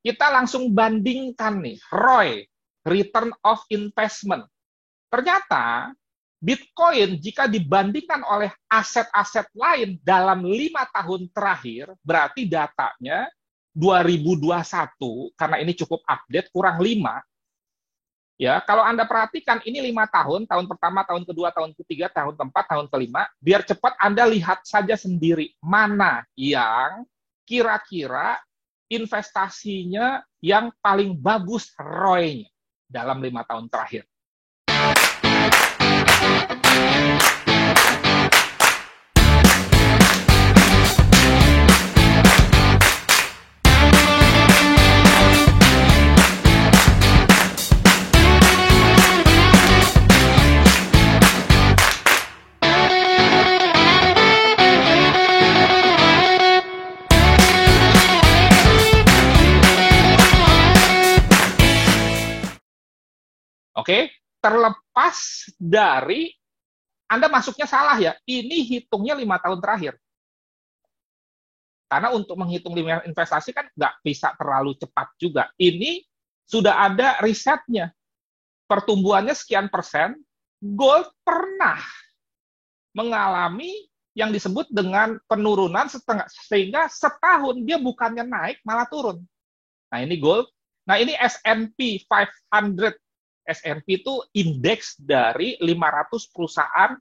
Kita langsung bandingkan nih, ROI, Return of Investment. Ternyata Bitcoin jika dibandingkan oleh aset-aset lain dalam 5 tahun terakhir, berarti datanya 2021, karena ini cukup update, kurang 5. Ya, kalau Anda perhatikan ini 5 tahun, tahun pertama, tahun kedua, tahun ketiga, tahun keempat, tahun kelima, biar cepat Anda lihat saja sendiri mana yang kira-kira investasinya yang paling bagus ROI-nya dalam 5 tahun terakhir. Oke, terlepas dari Anda masuknya salah ya, ini hitungnya 5 tahun terakhir. Karena untuk menghitung investasi kan nggak bisa terlalu cepat juga. Ini sudah ada risetnya. Pertumbuhannya sekian persen, gold pernah mengalami yang disebut dengan penurunan sehingga setahun dia bukannya naik, malah turun. Nah, ini gold. Nah, ini S&P 500. S&P itu indeks dari 500 perusahaan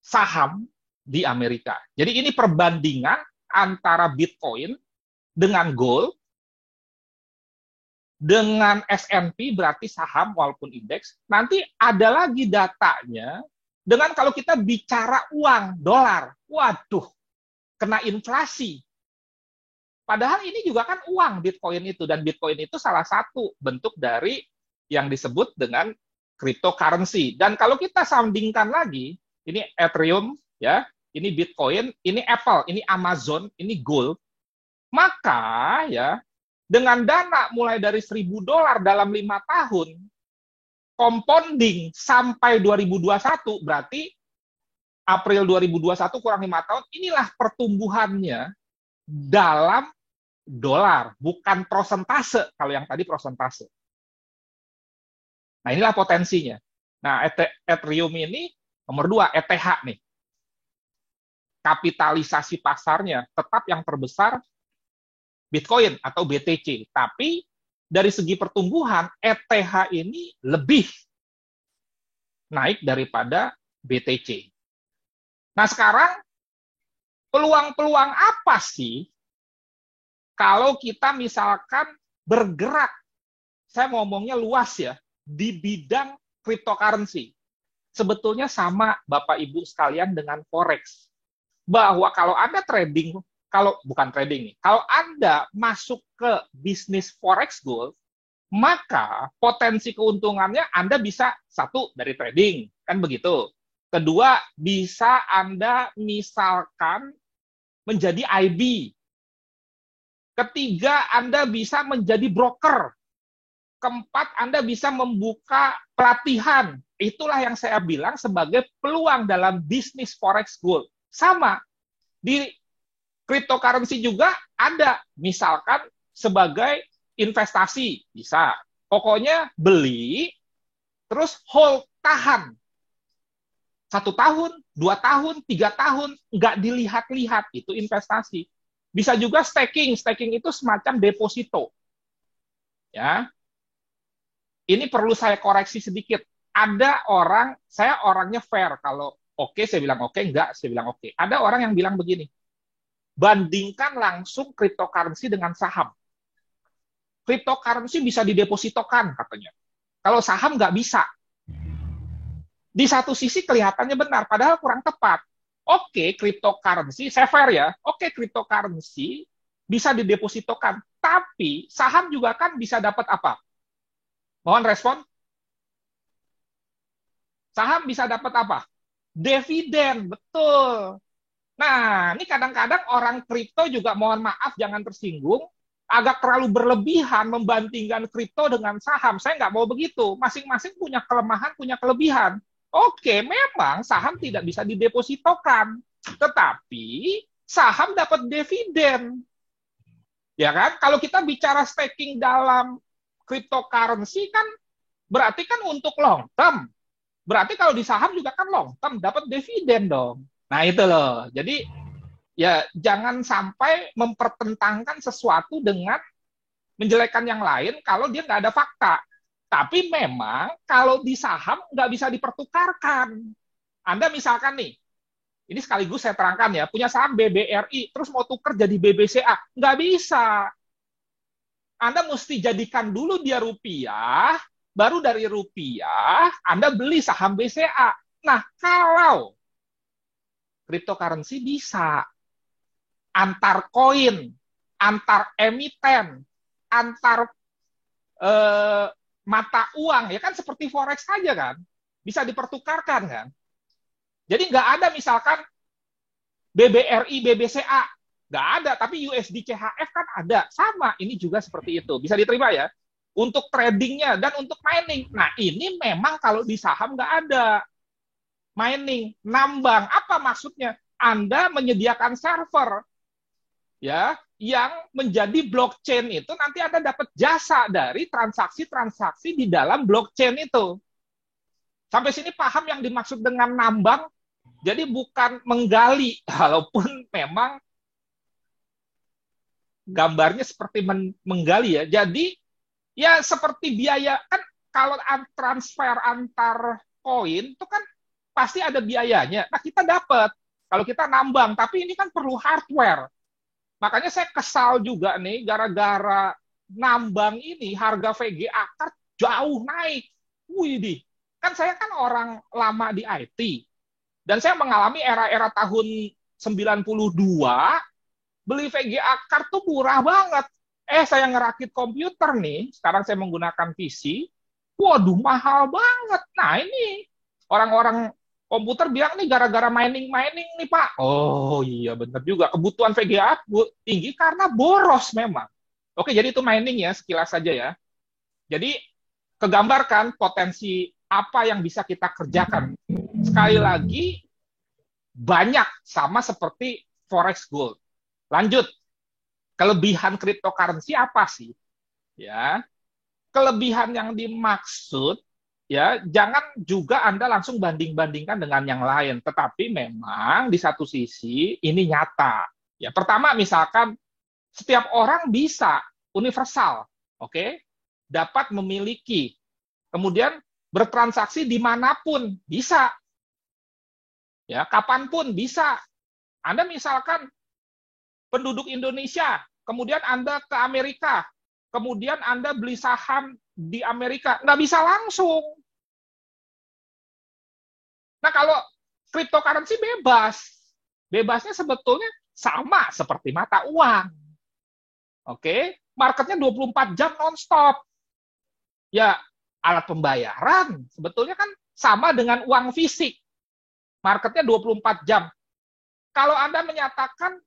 saham di Amerika. Jadi ini perbandingan antara Bitcoin dengan gold, dengan S&P berarti saham walaupun indeks. Nanti ada lagi datanya dengan kalau kita bicara uang, dolar. Waduh, kena inflasi. Padahal ini juga kan uang Bitcoin itu, dan Bitcoin itu salah satu bentuk dari yang disebut dengan cryptocurrency. Dan kalau kita sandingkan lagi, ini Ethereum, ya, ini Bitcoin, ini Apple, ini Amazon, ini gold, maka ya dengan dana mulai dari $1.000 dalam 5 tahun, compounding sampai 2021, berarti April 2021 kurang 5 tahun, inilah pertumbuhannya dalam dolar, bukan prosentase, kalau yang tadi prosentase. Nah, inilah potensinya. Nah, Ethereum ini nomor 2, ETH nih. Kapitalisasi pasarnya tetap yang terbesar Bitcoin atau BTC. Tapi dari segi pertumbuhan, ETH ini lebih naik daripada BTC. Nah, sekarang peluang-peluang apa sih kalau kita misalkan bergerak, saya ngomongnya luas ya, di bidang cryptocurrency. Sebetulnya sama Bapak Ibu sekalian dengan Forex. Bahwa kalau Anda trading, bukan trading nih, kalau Anda masuk ke bisnis Forex Gold, maka potensi keuntungannya Anda bisa, satu, dari trading, kan begitu. Kedua, bisa Anda misalkan menjadi IB. Ketiga, Anda bisa menjadi broker. Keempat, Anda bisa membuka pelatihan. Itulah yang saya bilang sebagai peluang dalam bisnis Forex Gold. Sama, di cryptocurrency juga ada. Misalkan sebagai investasi, bisa. Pokoknya beli, terus hold, tahan. 1 tahun, 2 tahun, 3 tahun, nggak dilihat-lihat, itu investasi. Bisa juga staking. Staking itu semacam deposito. Ya, ini perlu saya koreksi sedikit. Ada orang, saya orangnya fair. Kalau oke, saya bilang oke, enggak, saya bilang oke. Ada orang yang bilang begini, bandingkan langsung cryptocurrency dengan saham. Cryptocurrency bisa didepositokan, katanya. Kalau saham nggak bisa. Di satu sisi kelihatannya benar, padahal kurang tepat. Oke, cryptocurrency, saya fair ya, oke, cryptocurrency bisa didepositokan. Tapi saham juga kan bisa dapat apa? Mohon respon. Saham bisa dapat apa? Dividen, betul. Nah, ini kadang-kadang orang kripto juga, mohon maaf, jangan tersinggung, agak terlalu berlebihan membandingkan kripto dengan saham. Saya nggak mau begitu. Masing-masing punya kelemahan, punya kelebihan. Oke, memang saham tidak bisa didepositokan. Tetapi saham dapat dividen. Ya kan? Kalau kita bicara staking dalam cryptocurrency kan berarti kan untuk long term. Berarti kalau di saham juga kan long term, dapat dividen dong. Nah itu loh. Jadi ya jangan sampai mempertentangkan sesuatu dengan menjelekkan yang lain kalau dia nggak ada fakta. Tapi memang kalau di saham nggak bisa dipertukarkan. Anda misalkan nih, ini sekaligus saya terangkan ya, punya saham BBRI, terus mau tuker jadi BBCA. Nggak bisa. Anda mesti jadikan dulu dia rupiah, baru dari rupiah Anda beli saham BCA. Nah, kalau cryptocurrency bisa antar koin, antar emiten, antar mata uang, ya kan seperti forex saja kan, bisa dipertukarkan kan. Jadi nggak ada misalkan BBRI, BBCA, nggak ada, tapi USD CHF kan ada, sama, ini juga seperti itu, bisa diterima ya, untuk tradingnya dan untuk mining. Nah ini memang kalau di saham nggak ada mining, nambang, apa maksudnya? Anda menyediakan server, ya, yang menjadi blockchain itu nanti Anda dapat jasa dari transaksi-transaksi di dalam blockchain itu. Sampai sini paham yang dimaksud dengan nambang? Jadi bukan menggali, walaupun memang gambarnya seperti menggali ya. Jadi ya seperti biaya kan kalau transfer antar koin itu kan pasti ada biayanya. Nah kita dapat kalau kita nambang, tapi ini kan perlu hardware. Makanya saya kesal juga nih gara-gara nambang ini harga VGA kan jauh naik. Wih, kan saya kan orang lama di IT. Dan saya mengalami era-era tahun 92, beli VGA card tuh murah banget. Saya ngerakit komputer nih, sekarang saya menggunakan PC, waduh mahal banget. Nah ini, orang-orang komputer bilang nih gara-gara mining-mining nih Pak. Oh iya benar juga, kebutuhan VGA tinggi karena boros memang. Oke, jadi itu mining ya, sekilas saja ya. Jadi, kegambarkan potensi apa yang bisa kita kerjakan. Sekali lagi, banyak sama seperti forex gold. Lanjut, kelebihan cryptocurrency apa sih? Ya, kelebihan yang dimaksud ya jangan juga Anda langsung banding-bandingkan dengan yang lain, tetapi memang di satu sisi ini nyata. Ya, pertama misalkan setiap orang bisa universal, oke? Dapat memiliki, kemudian bertransaksi dimanapun bisa, ya kapanpun bisa. Anda misalkan penduduk Indonesia, kemudian Anda ke Amerika, kemudian Anda beli saham di Amerika, nggak bisa langsung. Nah kalau cryptocurrency bebas, bebasnya sebetulnya sama seperti mata uang. Oke, marketnya 24 jam non-stop. Ya, alat pembayaran sebetulnya kan sama dengan uang fisik. Marketnya 24 jam. Kalau Anda menyatakan,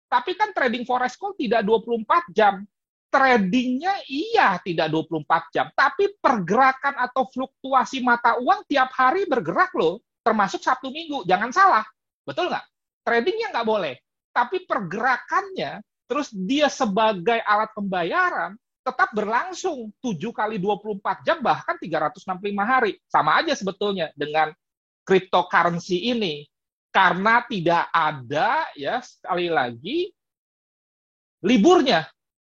tapi kan trading forex call tidak 24 jam. Tradingnya iya tidak 24 jam. Tapi pergerakan atau fluktuasi mata uang tiap hari bergerak loh. Termasuk Sabtu Minggu. Jangan salah. Betul nggak? Tradingnya nggak boleh. Tapi pergerakannya, terus dia sebagai alat pembayaran, tetap berlangsung 7 kali 24 jam, bahkan 365 hari. Sama aja sebetulnya dengan cryptocurrency ini. Karena tidak ada, ya sekali lagi, liburnya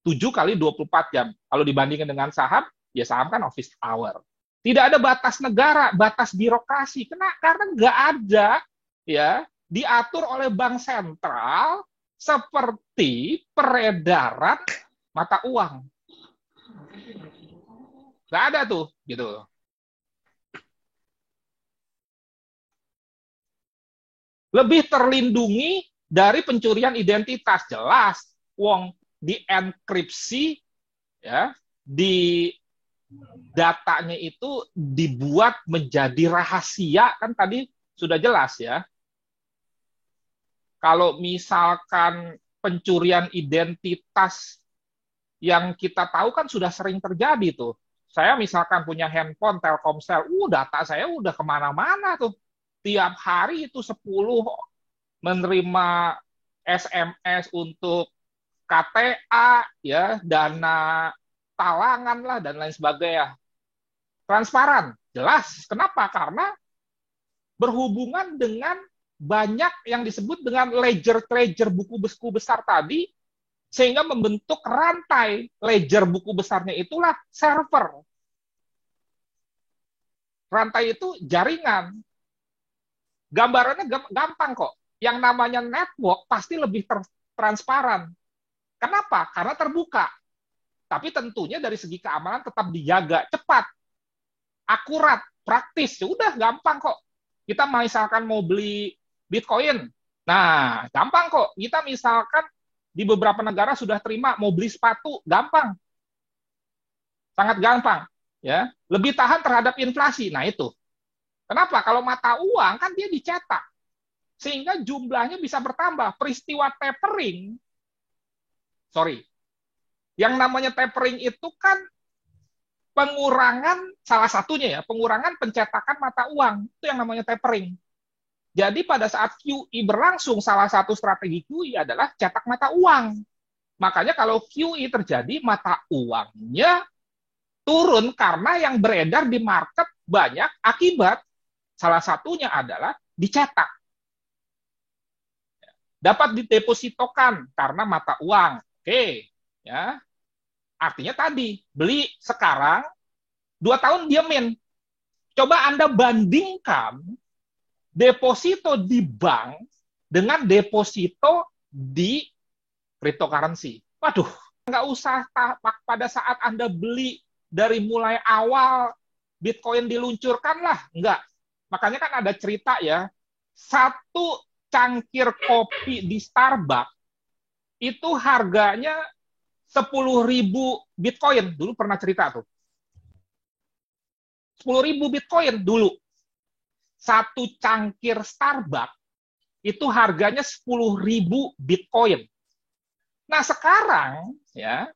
7 kali 24 jam. Kalau dibandingkan dengan saham, ya saham kan office hour. Tidak ada batas negara, batas birokrasi. Karena nggak ada, ya diatur oleh bank sentral seperti peredaran mata uang. Nggak ada tuh, gitu. Lebih terlindungi dari pencurian identitas, jelas. Wong di enkripsi, ya, di datanya itu dibuat menjadi rahasia, kan tadi sudah jelas ya. Kalau misalkan pencurian identitas yang kita tahu kan sudah sering terjadi tuh. Saya misalkan punya handphone Telkomsel, data saya udah kemana-mana tuh. Tiap hari itu 10 menerima SMS untuk KTA, ya, dana talangan lah dan lain sebagainya. Transparan, jelas. Kenapa? Karena berhubungan dengan banyak yang disebut dengan ledger-ledger buku besar tadi, sehingga membentuk rantai ledger buku besarnya itulah server. Rantai itu jaringan. Gambarannya gampang kok. Yang namanya network pasti lebih transparan. Kenapa? Karena terbuka. Tapi tentunya dari segi keamanan tetap dijaga. Cepat, akurat, praktis. Ya udah, gampang kok. Kita misalkan mau beli Bitcoin. Nah, gampang kok. Kita misalkan di beberapa negara sudah terima mau beli sepatu. Gampang. Sangat gampang. Ya, lebih tahan terhadap inflasi. Nah, itu. Kenapa? Kalau mata uang kan dia dicetak. Sehingga jumlahnya bisa bertambah. Peristiwa tapering, yang namanya tapering itu kan pengurangan, salah satunya ya, pengurangan pencetakan mata uang. Itu yang namanya tapering. Jadi pada saat QE berlangsung, salah satu strategi QE adalah cetak mata uang. Makanya kalau QE terjadi, mata uangnya turun karena yang beredar di market banyak akibat salah satunya adalah dicetak. Dapat didepositokan karena mata uang. Oke, ya. Artinya tadi, beli sekarang, 2 tahun diamin. Coba Anda bandingkan deposito di bank dengan deposito di cryptocurrency. Waduh, nggak usah pada saat Anda beli dari mulai awal Bitcoin diluncurkan lah. Enggak. Makanya kan ada cerita ya, satu cangkir kopi di Starbucks itu harganya 10.000 Bitcoin. Dulu pernah cerita tuh. 10.000 Bitcoin dulu. Satu cangkir Starbucks itu harganya 10.000 Bitcoin. Nah, sekarang ya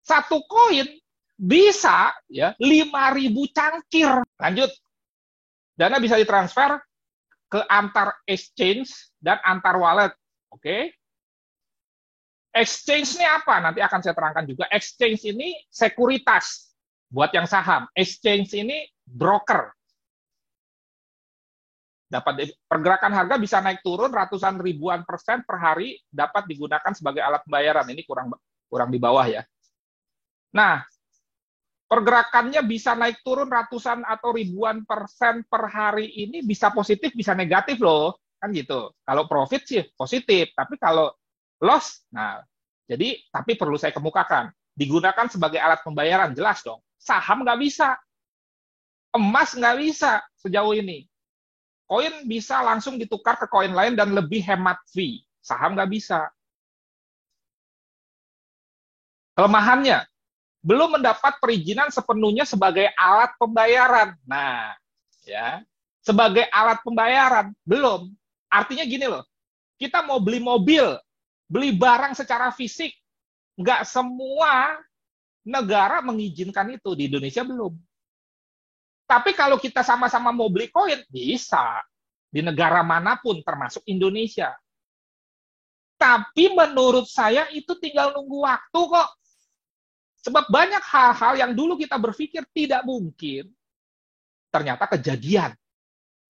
satu koin bisa ya 5.000 cangkir. Lanjut. Dana bisa ditransfer ke antar exchange dan antar wallet. Oke. Exchange ini apa? Nanti akan saya terangkan juga. Exchange ini sekuritas buat yang saham. Exchange ini broker. Dapat pergerakan harga bisa naik turun ratusan ribuan persen per hari, dapat digunakan sebagai alat pembayaran. Ini kurang di bawah ya. Nah, pergerakannya bisa naik turun ratusan atau ribuan persen per hari ini, bisa positif, bisa negatif loh. Kan gitu. Kalau profit sih positif, tapi kalau loss, nah, jadi, tapi perlu saya kemukakan, digunakan sebagai alat pembayaran, jelas dong. Saham nggak bisa, emas nggak bisa sejauh ini. Koin bisa langsung ditukar ke koin lain dan lebih hemat fee. Saham nggak bisa. Kelemahannya, belum mendapat perizinan sepenuhnya sebagai alat pembayaran. Nah, ya, sebagai alat pembayaran, belum. Artinya gini loh, kita mau beli mobil, beli barang secara fisik, nggak semua negara mengizinkan itu. Di Indonesia belum. Tapi kalau kita sama-sama mau beli koin, bisa. Di negara manapun, termasuk Indonesia. Tapi menurut saya itu tinggal nunggu waktu kok. Sebab banyak hal-hal yang dulu kita berpikir tidak mungkin, ternyata kejadian.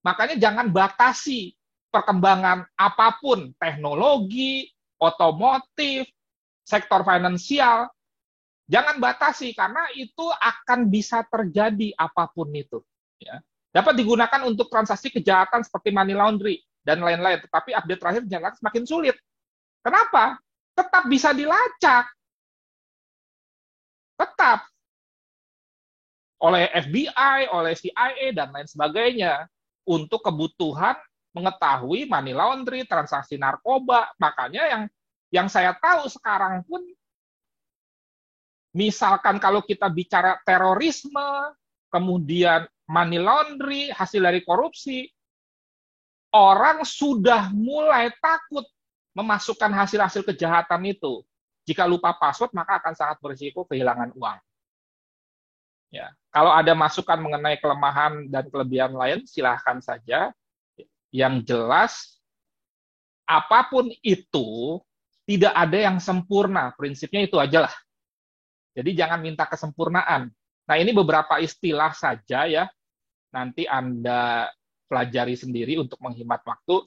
Makanya jangan batasi perkembangan apapun, teknologi, otomotif, sektor finansial, jangan batasi karena itu akan bisa terjadi apapun itu. Ya. Dapat digunakan untuk transaksi kejahatan seperti money laundry dan lain-lain. Tetapi update terakhir ternyata semakin sulit. Kenapa? Tetap bisa dilacak. Tetap. Oleh FBI, oleh CIA, dan lain sebagainya. Untuk kebutuhan mengetahui money laundry, transaksi narkoba. Makanya yang saya tahu sekarang pun, misalkan kalau kita bicara terorisme, kemudian money laundry, hasil dari korupsi, orang sudah mulai takut memasukkan hasil-hasil kejahatan itu. Jika lupa password, maka akan sangat berisiko kehilangan uang. Ya, kalau ada masukan mengenai kelemahan dan kelebihan lain, silahkan saja. Yang jelas, apapun itu, Tidak ada yang sempurna, prinsipnya itu aja lah. Jadi jangan minta kesempurnaan. Nah, ini beberapa istilah saja ya, nanti Anda pelajari sendiri untuk menghemat waktu.